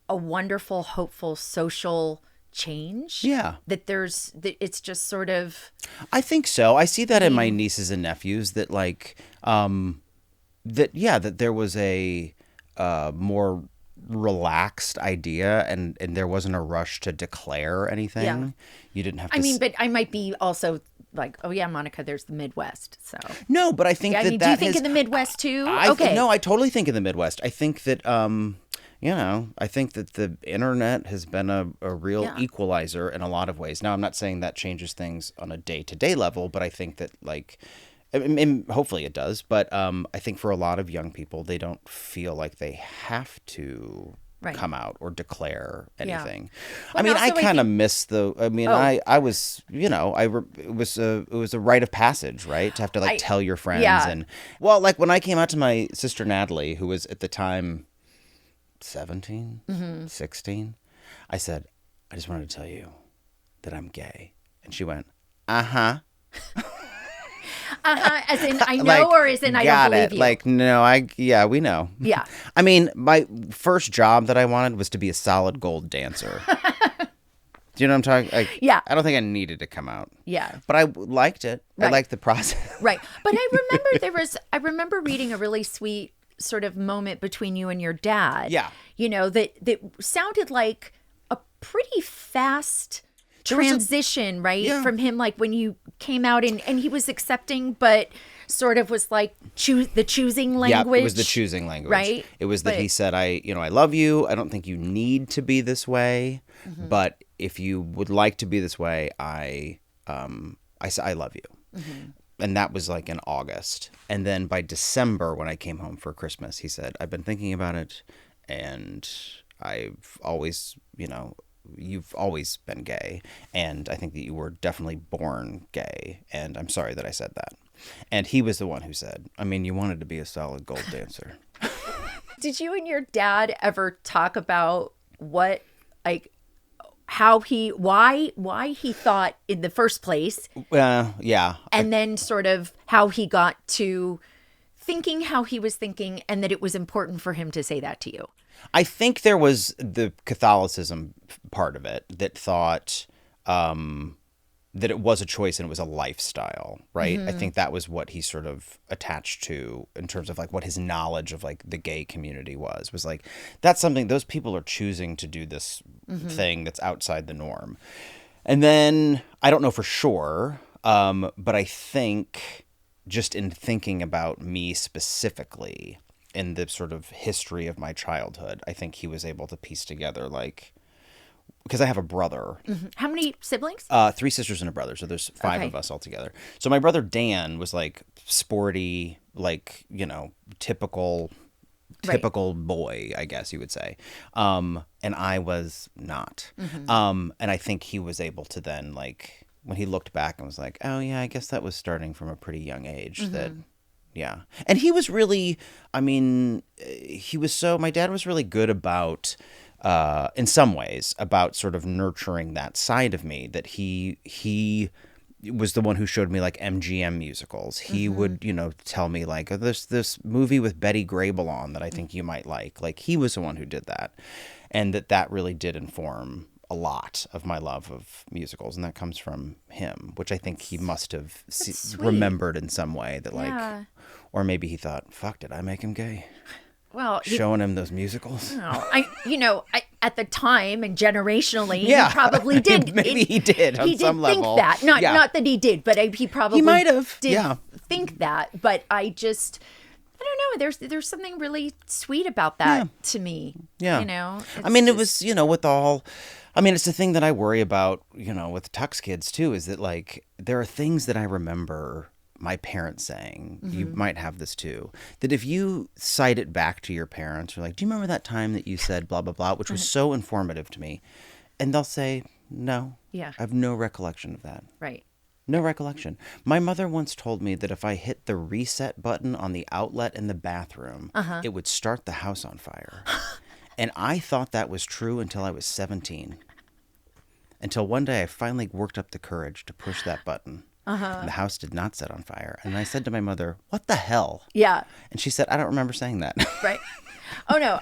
wonderful, hopeful social change. Yeah. That it's just sort of. I think so. I see that in my nieces and nephews that like that there was a more relaxed idea and there wasn't a rush to declare anything. Yeah. You didn't have to I mean, but I might be also like, oh yeah, Monica, there's the Midwest. So No, but I think yeah, I that mean, that do you think has, in the Midwest too? Okay. No, I totally think in the Midwest. I think that I think that the internet has been a real equalizer in a lot of ways. Now, I'm not saying that changes things on a day-to-day level, but I think that like and hopefully it does, but I think for a lot of young people, they don't feel like they have to come out or declare anything. Well, I mean, I also, kind of miss the. I mean, I was, it was a rite of passage, right? To have to like tell your friends and well, like when I came out to my sister Natalie, who was at the time 17, 16, I said, I just wanted to tell you that I'm gay, and she went, uh-huh. As in I know, Like, or as in I don't believe you. Like, no, we know. Yeah. I mean, my first job that I wanted was to be a solid gold dancer. Do you know what I'm talking? Like, Yeah. I don't think I needed to come out. Yeah. But I liked it. I liked the process. Right. But I remember reading a really sweet sort of moment between you and your dad. Yeah. You know, that sounded like a pretty fast transition, right? Yeah. From him, like when you came out and he was accepting, but sort of was like the choosing language. Yeah, it was the choosing language. Right. It was that he said, I love you. I don't think you need to be this way. But if you would like to be this way, I love you. And that was like in August. And then by December, when I came home for Christmas, he said, I've been thinking about it. And I've always, you've always been gay. And I think that you were definitely born gay. And I'm sorry that I said that. And he was the one who said, I mean, you wanted to be a solid gold dancer. Did you and your dad ever talk about why he thought in the first place? Yeah. And then sort of how he got to thinking how he was thinking, and that it was important for him to say that to you. I think there was the Catholicism part of it that thought that it was a choice and it was a lifestyle, right? I think that was what he sort of attached to in terms of like what his knowledge of like the gay community was like, that's something, those people are choosing to do this thing that's outside the norm. And then I don't know for sure, but I think just in thinking about me specifically in the sort of history of my childhood, I think he was able to piece together like, because I have a brother. How many siblings? 3 sisters and a brother. So there's 5 of us all together. So my brother Dan was like sporty, like, typical boy, I guess you would say. And I was not. And I think he was able to then like, when he looked back and was like, oh yeah, I guess that was starting from a pretty young age that, yeah. And he was really, I mean, my dad was really good about, in some ways, about sort of nurturing that side of me, that he was the one who showed me like MGM musicals. He would, tell me like, oh, there's this movie with Betty Grable on that I think you might like. Like he was the one who did that. And that really did inform a lot of my love of musicals. And that comes from him, which I think he must have remembered in some way that like, or maybe he thought, fuck, did I make him gay? Well, showing him those musicals. No, at the time and generationally, he probably did. Maybe he did on some level. He did think that. Not that he did, but he probably might have. Did think that. But I don't know. There's something really sweet about that to me. Yeah. I mean, it was, with all. I mean, it's the thing that I worry about, with Tux kids too, is that like there are things that I remember my parents saying, you might have this too, that if you cite it back to your parents, you're like, do you remember that time that you said blah, blah, blah, which was so informative to me? And they'll say, no, I have no recollection of that. Right. No recollection. My mother once told me that if I hit the reset button on the outlet in the bathroom, it would start the house on fire. And I thought that was true until I was 17. Until one day I finally worked up the courage to push that button. And the house did not set on fire. And I said to my mother, what the hell? Yeah. And she said, I don't remember saying that. Right. Oh, no.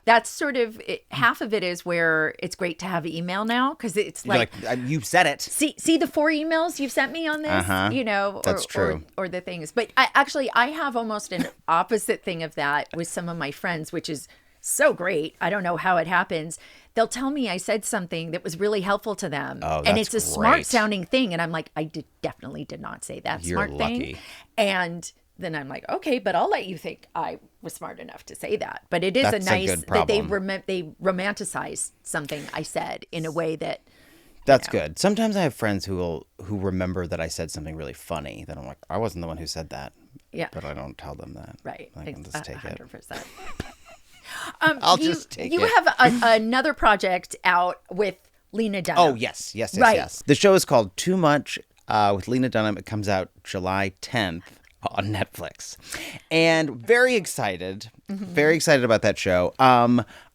That's sort of half of it is where it's great to have email now because it's like you said it. See the 4 emails you've sent me on this, you know, That's true. Or the things. But I have almost an opposite thing of that with some of my friends, which is so great. I don't know how it happens. They'll tell me I said something that was really helpful to them. Oh, and that's it's a smart sounding thing. And I'm like, definitely did not say that You're smart lucky. thing. And then I'm like, okay, but I'll let you think I was smart enough to say that. But it is That's a nice good that they problem. romanticize something I said in a way that. That's good. Sometimes I have friends who remember that I said something really funny. That I'm like, I wasn't the one who said that. Yeah. But I don't tell them that. Right. I can just take 100%. it. I'll just take it. You have another project out with Lena Dunham. Oh, yes. Yes. The show is called Too Much with Lena Dunham. It comes out July 10th on Netflix. And very excited about that show.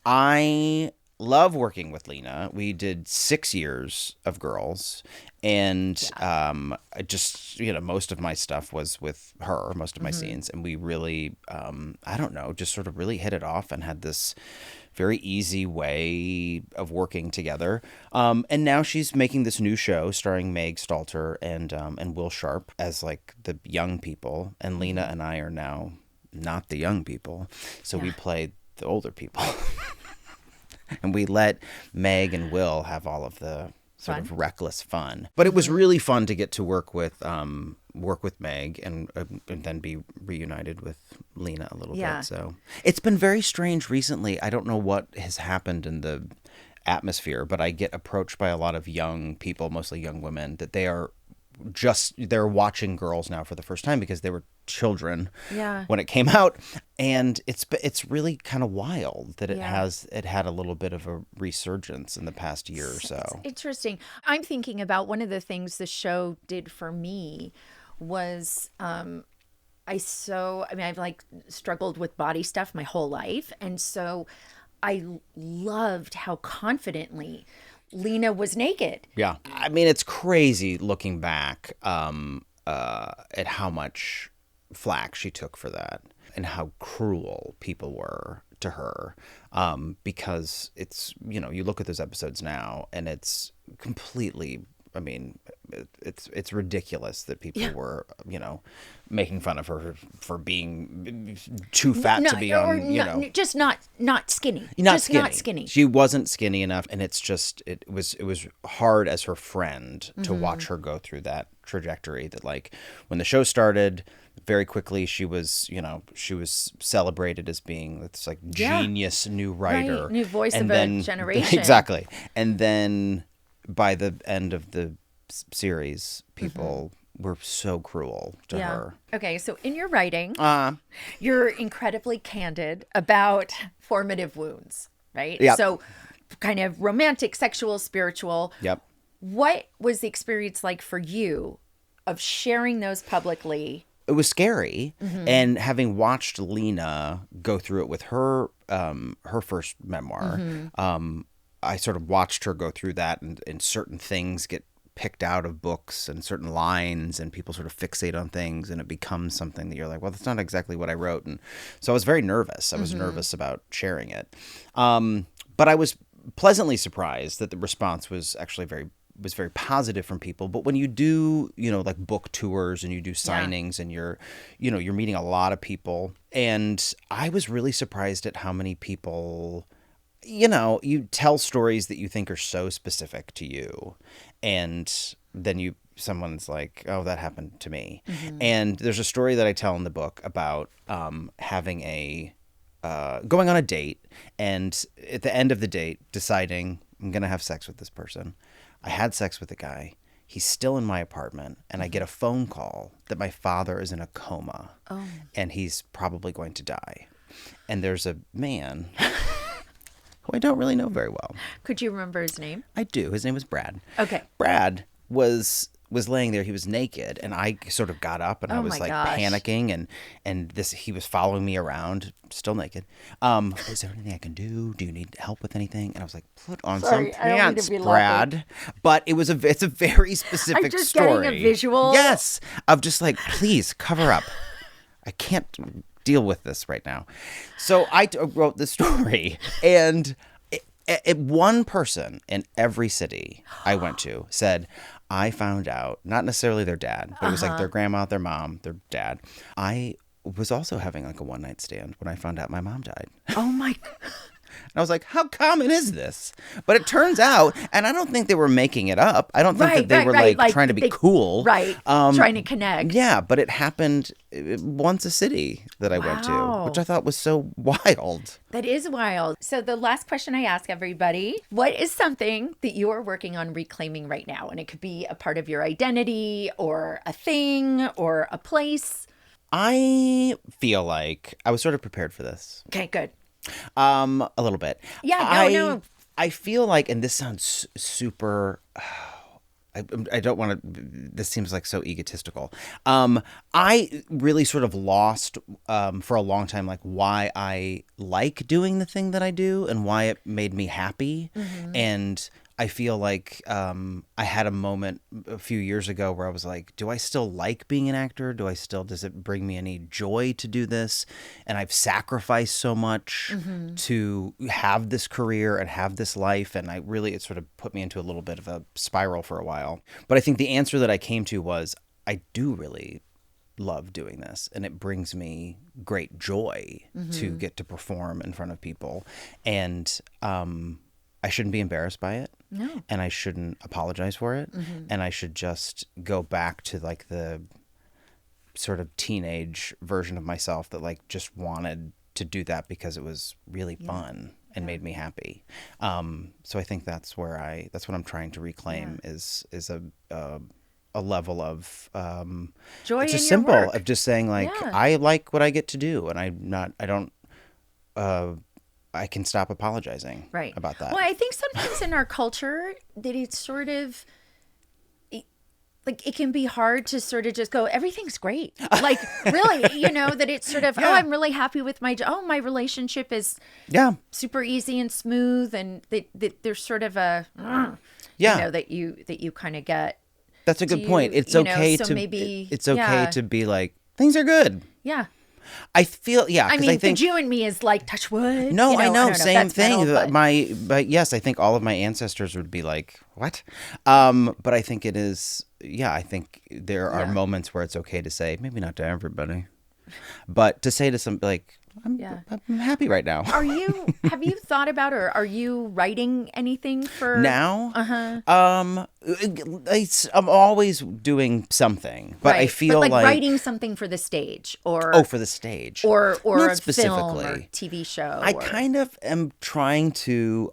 I love working with Lena. We did 6 years of Girls. And I just, most of my stuff was with her, most of my scenes. And we really, I don't know, just sort of really hit it off and had this very easy way of working together. And now she's making this new show starring Meg Stalter and Will Sharp as like the young people. And Lena and I are now not the young people. So we play the older people. And we let Meg and Will have all of the sort of reckless fun. But it was really fun to get to work with Meg and then be reunited with Lena a little bit. So it's been very strange recently. I don't know what has happened in the atmosphere, but I get approached by a lot of young people, mostly young women, that they're watching Girls now for the first time because they were children when it came out, and it's really kind of wild that it had a little bit of a resurgence in the past year or so. It's interesting. I'm thinking about one of the things the show did for me was I've like struggled with body stuff my whole life, and so I loved how confidently Lena was naked. Yeah. I mean, it's crazy looking back at how much flack she took for that and how cruel people were to her, because it's, you look at those episodes now and it's completely, I mean, it's ridiculous that people were, making fun of her for being too fat to be on, just not skinny. Not skinny. She wasn't skinny enough, and it's just it was hard as her friend to watch her go through that trajectory. That like when the show started, very quickly she was celebrated as being this like genius new writer, new voice of a generation. Exactly, and then by the end of the series, people were so cruel to her. Okay, so in your writing, you're incredibly candid about formative wounds, right? Yep. So kind of romantic, sexual, spiritual. Yep. What was the experience like for you of sharing those publicly? It was scary, and having watched Lena go through it with her first memoir, I sort of watched her go through that, and certain things get picked out of books and certain lines, and people sort of fixate on things, and it becomes something that you're like, well, that's not exactly what I wrote. And so I was very nervous. I was nervous about sharing it. But I was pleasantly surprised that the response was actually very positive from people. But when you do, like book tours and you do signings and you're meeting a lot of people, and I was really surprised at how many people, you tell stories that you think are so specific to you, and then someone's like, oh, that happened to me. And there's a story that I tell in the book about having going on a date, and at the end of the date deciding I'm going to have sex with this person. I had sex with the guy. He's still in my apartment, and I get a phone call that my father is in a coma, and he's probably going to die. And there's a man who I don't really know very well. Could you remember his name? I do. His name was Brad. Okay. Brad was laying there. He was naked, and I sort of got up, and I was like panicking, and he was following me around, still naked. Is there anything I can do? Do you need help with anything? And I was like, put on some pants, Brad. But it's a very specific I'm just story. getting a visual. Yes, of just like, please cover up. I can't deal with this right now. So I wrote this story, and one person in every city I went to said, I found out, not necessarily their dad, but it was like their grandma, their mom, their dad. I was also having like a one-night stand when I found out my mom died. Oh my. And I was like, how common is this? But it turns out, and I don't think they were making it up. I don't think that they were like trying to be cool. Right. Trying to connect. Yeah, but it happened once a city that I went to, which I thought was so wild. That is wild. So the last question I ask everybody, what is something that you are working on reclaiming right now? And it could be a part of your identity or a thing or a place. I feel like I was sort of prepared for this. Okay, good. A little bit. Yeah, no. I feel like, and this sounds super, I don't want to, this seems like so egotistical. I really sort of lost for a long time, like why I like doing the thing that I do and why it made me happy. And I feel like I had a moment a few years ago where I was like, do I still like being an actor? Does it bring me any joy to do this? And I've sacrificed so much to have this career and have this life. And it sort of put me into a little bit of a spiral for a while. But I think the answer that I came to was, I do really love doing this, and it brings me great joy to get to perform in front of people. And I shouldn't be embarrassed by it. No. And I shouldn't apologize for it. And I should just go back to like the sort of teenage version of myself that like just wanted to do that because it was really fun and made me happy. So I think that's what I'm trying to reclaim is a level of joy. It's in just your simple work. of just saying like, I like what I get to do, and I can stop apologizing about that. Well, I think sometimes in our culture that it's sort of like it can be hard to sort of just go, everything's great. Like really, that it's sort of, I'm really happy with my relationship is super easy and smooth, and that there's sort of a that you kind of get. That's a good point. It's okay to be like, things are good. Yeah. I feel, I think the Jew in me is like, touch wood. No, I know, same thing. Metal, but yes, I think all of my ancestors would be like, what? But I think it is, I think there are moments where it's okay to say, maybe not to everybody, but to say to some, like, I'm happy right now. Have you thought about, or are you writing anything for now? I'm always doing something, but I feel like writing something for the stage, or for the stage, or not a specifically. film or TV show. I kind of am trying to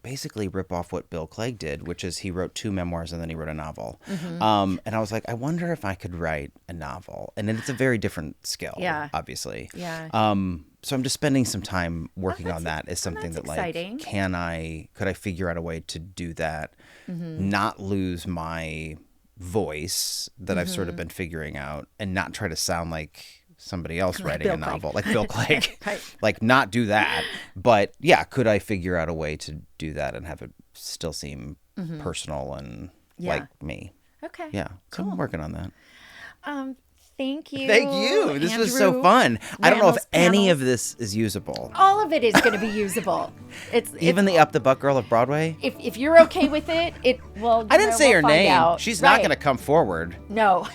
basically rip off what Bill Clegg did, which is he wrote 2 memoirs and then he wrote a novel. And I was like, I wonder if I could write a novel. And it's a very different skill, obviously. Yeah. So I'm just spending some time working on that as something that exciting. Like, could I figure out a way to do that, not lose my voice that I've sort of been figuring out, and not try to sound like somebody else writing a novel, like Bill Clegg. Like, not do that. But could I figure out a way to do that and have it still seem personal and like me? Okay. Yeah. So I'm working on that. Thank you. This was so fun. I don't know if any of this is usable. All of it is going to be usable. It's even the Up the Butt Girl of Broadway. If you're okay with it, I didn't say her name. Out. She's not going to come forward. No.